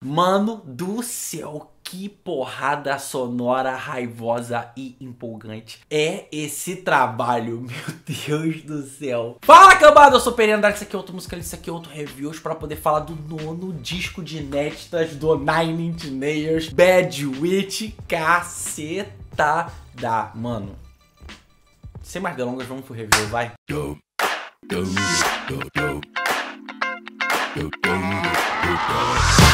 Mano do céu, que porrada sonora, raivosa e empolgante é esse trabalho, meu Deus do céu. Fala, cambada, eu sou o Pereira, esse aqui é outro música, esse aqui é outro reviews para poder falar do nono disco de inéditas do Nine Inch Nails, Bad Witch, cacetada, mano. Sem mais delongas, vamos pro review, vai.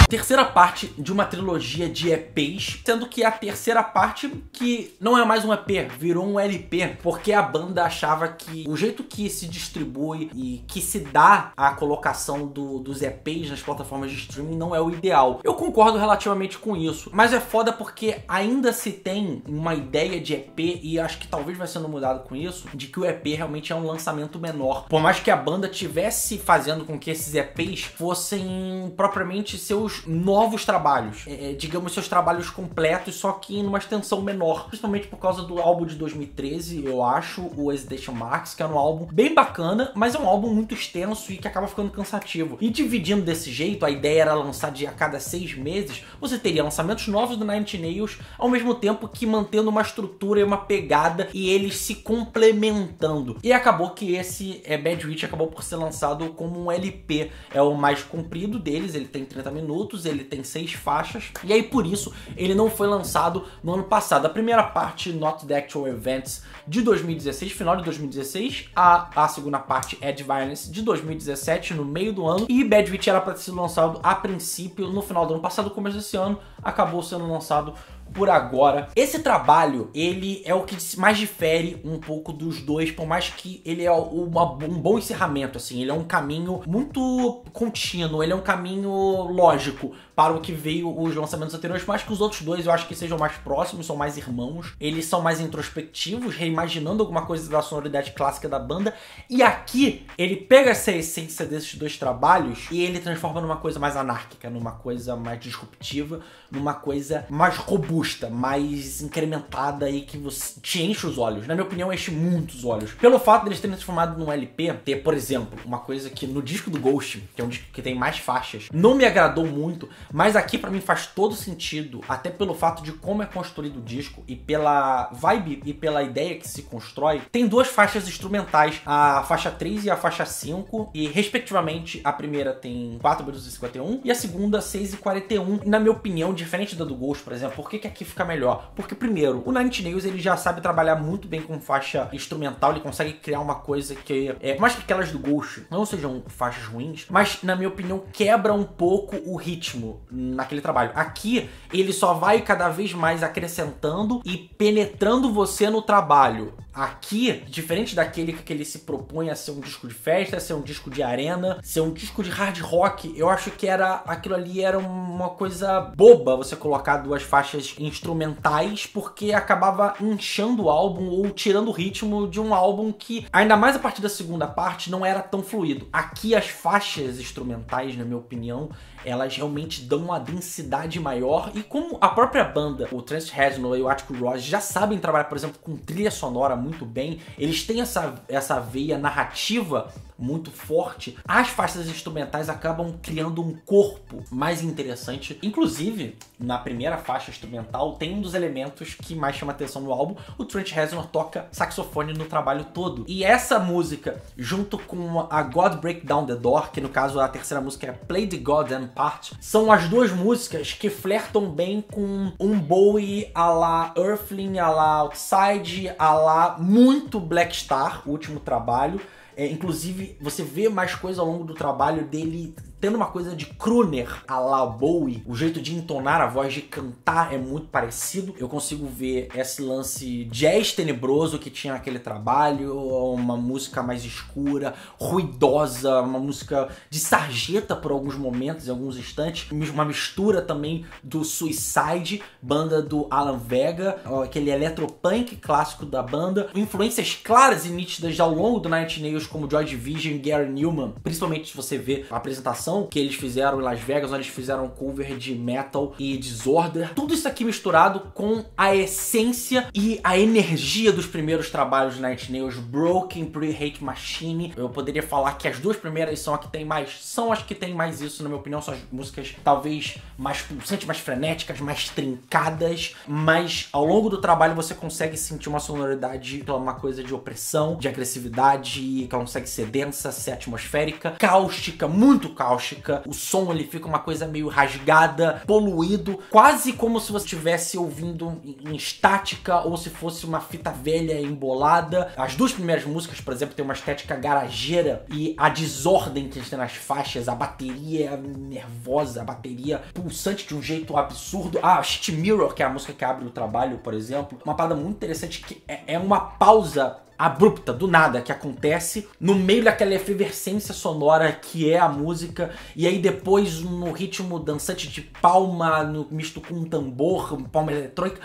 Terceira parte de uma trilogia de EPs, sendo que a terceira parte que não é mais um EP, virou um LP, porque a banda achava que o jeito que se distribui e que se dá a colocação dos EPs nas plataformas de streaming não é o ideal. Eu concordo relativamente com isso, mas é foda porque ainda se tem uma ideia de EP, e acho que talvez vai sendo mudado com isso, de que o EP realmente é um lançamento menor. Por mais que a banda tivesse fazendo com que esses EPs fossem propriamente seus novos trabalhos, digamos seus trabalhos completos, só que numa extensão menor, principalmente por causa do álbum de 2013, eu acho, o Hesitation Marks, que é um álbum bem bacana, mas é um álbum muito extenso e que acaba ficando cansativo. E dividindo desse jeito, a ideia era lançar a cada 6 meses, você teria lançamentos novos do Nine Inch Nails, ao mesmo tempo que mantendo uma estrutura e uma pegada, e eles se complementando. E acabou que esse Bad Witch acabou por ser lançado como um LP, é o mais comprido deles, ele tem 30 minutos, ele tem 6 faixas, e aí por isso ele não foi lançado no ano passado. A primeira parte, Not the Actual Events, de 2016, final de 2016, a segunda parte, Ed Violence, de 2017, no meio do ano, e Bad Witch era para ter sido lançado a princípio no final do ano passado, começo desse ano, acabou sendo lançado por agora. Esse trabalho, ele é o que mais difere um pouco dos dois, por mais que ele é um bom encerramento, assim, ele é um caminho muito contínuo, ele é um caminho lógico para o que veio os lançamentos anteriores, mas que os outros dois eu acho que sejam mais próximos, são mais irmãos, eles são mais introspectivos, reimaginando alguma coisa da sonoridade clássica da banda, e aqui ele pega essa essência desses dois trabalhos e ele transforma numa coisa mais anárquica, numa coisa mais disruptiva, numa coisa mais robusta, mais incrementada e que você te enche os olhos. Na minha opinião, enche muitos olhos. Pelo fato deles terem transformado num LP, ter, por exemplo, uma coisa que no disco do Ghost, que é um disco que tem mais faixas, não me agradou muito, mas aqui pra mim faz todo sentido, até pelo fato de como é construído o disco e pela vibe e pela ideia que se constrói. Tem 2 faixas instrumentais, a faixa 3 e a faixa 5, e respectivamente a primeira tem 4 minutos e 51 e a segunda 6 e 41. Na minha opinião, diferente da do Ghost, por exemplo, por que aqui fica melhor? Porque primeiro, o Nine Inch Nails ele já sabe trabalhar muito bem com faixa instrumental, ele consegue criar uma coisa que por mais que aquelas do Ghost não sejam faixas ruins, mas na minha opinião quebra um pouco o ritmo naquele trabalho. Aqui ele só vai cada vez mais acrescentando e penetrando você no trabalho. Aqui, diferente daquele que ele se propõe a ser um disco de festa, ser um disco de arena, ser um disco de hard rock, eu acho que aquilo ali era uma coisa boba você colocar 2 faixas instrumentais, porque acabava inchando o álbum ou tirando o ritmo de um álbum que, ainda mais a partir da segunda parte, não era tão fluido. Aqui as faixas instrumentais, na minha opinião, elas realmente dão uma densidade maior, e como a própria banda, o Trent Reznor e o Atticus Ross já sabem trabalhar, por exemplo, com trilha sonora muito bem, eles têm essa veia narrativa muito forte, as faixas instrumentais acabam criando um corpo mais interessante. Inclusive, na primeira faixa instrumental, tem um dos elementos que mais chama atenção no álbum, o Trent Reznor toca saxofone no trabalho todo. E essa música, junto com a God Break Down the Door, que no caso a terceira música é Play the Goddamn Part, são as 2 músicas que flertam bem com um Bowie a la Earthling, a la Outside, a la muito Black Star, o último trabalho. Inclusive, você vê mais coisa ao longo do trabalho dele tendo uma coisa de crooner a la Bowie. O jeito de entonar a voz, de cantar é muito parecido. Eu consigo ver esse lance jazz tenebroso que tinha naquele trabalho, uma música mais escura, ruidosa, uma música de sarjeta por alguns momentos, em alguns instantes, uma mistura também do Suicide, banda do Alan Vega, aquele eletropunk clássico da banda, influências claras e nítidas ao longo do Nine Inch Nails, como Joy Division e Gary Numan, principalmente se você vê a apresentação gravação que eles fizeram em Las Vegas, onde eles fizeram um cover de Metal e Disorder. Tudo isso aqui misturado com a essência e a energia dos primeiros trabalhos de Nine Inch Nails, Broken, Pre-Hate Machine. Eu poderia falar que as duas primeiras são as que tem mais isso, na minha opinião. São as músicas talvez mais pulsantes, mais frenéticas, mais trincadas, mas ao longo do trabalho você consegue sentir uma sonoridade, uma coisa de opressão, de agressividade, que consegue ser densa, ser atmosférica, cáustica, muito cáustica. O som ele fica uma coisa meio rasgada, poluído, quase como se você estivesse ouvindo em estática ou se fosse uma fita velha embolada. As duas primeiras músicas, por exemplo, tem uma estética garageira e a desordem que tem nas faixas, a bateria nervosa, a bateria pulsante de um jeito absurdo. A Shit Mirror, que é a música que abre o trabalho, por exemplo, uma parada muito interessante que é uma pausa abrupta, do nada, que acontece no meio daquela efervescência sonora que é a música, e aí depois no ritmo dançante de palma, no misto com um tambor, palma eletrônica.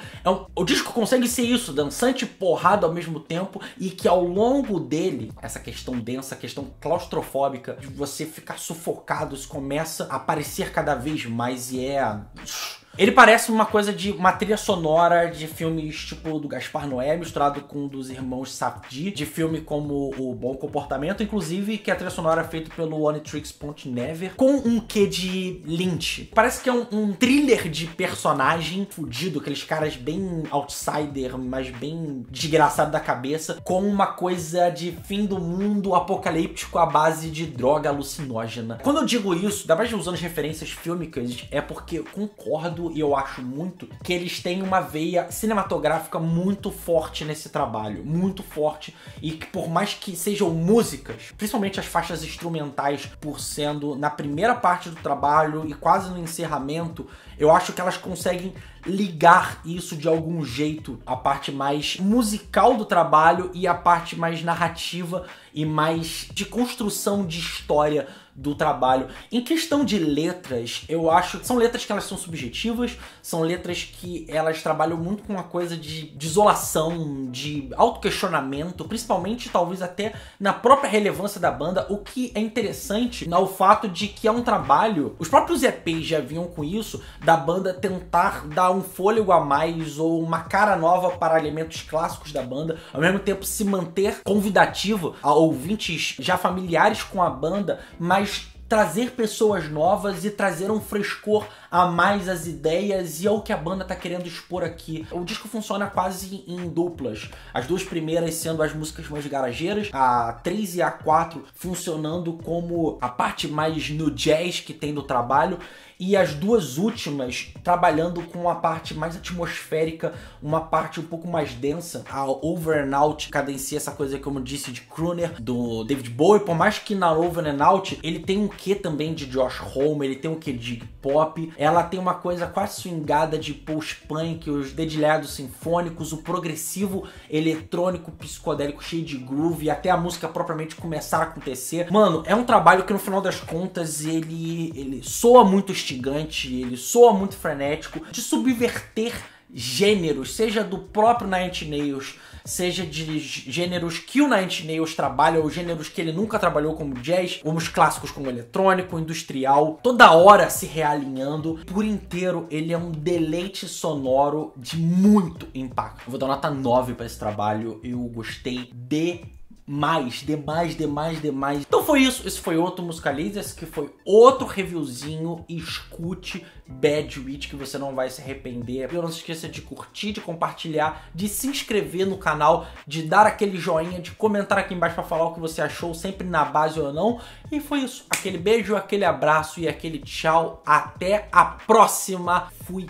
O disco consegue ser isso, dançante e porrado ao mesmo tempo, e que ao longo dele, essa questão densa, questão claustrofóbica, de você ficar sufocado, isso começa a aparecer cada vez mais e ele parece uma coisa de uma trilha sonora de filmes tipo do Gaspar Noé, misturado com dos irmãos Safdie, de filme como O Bom Comportamento, inclusive, que a trilha sonora é feita pelo One Tricks Ponte Never, com um quê de Lynch. Parece que é um thriller de personagem fudido, aqueles caras bem outsider, mas bem desgraçado da cabeça, com uma coisa de fim do mundo apocalíptico à base de droga alucinógena. Quando eu digo isso, ainda mais usando as referências fílmicas, é porque eu concordo e eu acho muito que eles têm uma veia cinematográfica muito forte nesse trabalho, muito forte, e que por mais que sejam músicas, principalmente as faixas instrumentais, por sendo na primeira parte do trabalho e quase no encerramento, eu acho que elas conseguem ligar isso de algum jeito, a parte mais musical do trabalho e a parte mais narrativa e mais de construção de história do trabalho. Em questão de letras, eu acho que são letras que elas são subjetivas, são letras que elas trabalham muito com uma coisa de desolação, de autoquestionamento, principalmente talvez até na própria relevância da banda, o que é interessante no fato de que é um trabalho, os próprios EPs já vinham com isso, da banda tentar dar um fôlego a mais ou uma cara nova para elementos clássicos da banda, ao mesmo tempo se manter convidativo a ouvintes já familiares com a banda, mas trazer pessoas novas e trazer um frescor a mais às ideias e ao que a banda tá querendo expor aqui. O disco funciona quase em duplas, as duas primeiras sendo as músicas mais garageiras, a 3 e a 4 funcionando como a parte mais no jazz que tem do trabalho, e as duas últimas trabalhando com a parte mais atmosférica, uma parte um pouco mais densa. A Over and Out cadencia essa coisa, como eu disse, de crooner do David Bowie, por mais que na Over and Out ele tem um quê também de Josh Homme, ele tem um quê de pop, ela tem uma coisa quase swingada de post-punk, os dedilhados sinfônicos, o progressivo eletrônico psicodélico cheio de groove, e até a música propriamente começar a acontecer. Mano, é um trabalho que no final das contas ele soa muito instigante, ele soa muito frenético, de subverter gêneros, seja do próprio Nine Inch Nails, seja de gêneros que o Nine Inch Nails trabalha, ou gêneros que ele nunca trabalhou, como jazz, como os clássicos como eletrônico, industrial, toda hora se realinhando. Por inteiro, ele é um deleite sonoro de muito impacto. Eu vou dar nota 9 para esse trabalho, eu gostei demais. Então foi isso, esse foi outro Musicalize, esse que foi outro reviewzinho. Escute Bad Witch que você não vai se arrepender. Não se esqueça de curtir, de compartilhar, de se inscrever no canal, de dar aquele joinha, de comentar aqui embaixo pra falar o que você achou, sempre na base ou não. E foi isso, aquele beijo, aquele abraço e aquele tchau. Até a próxima. Fui.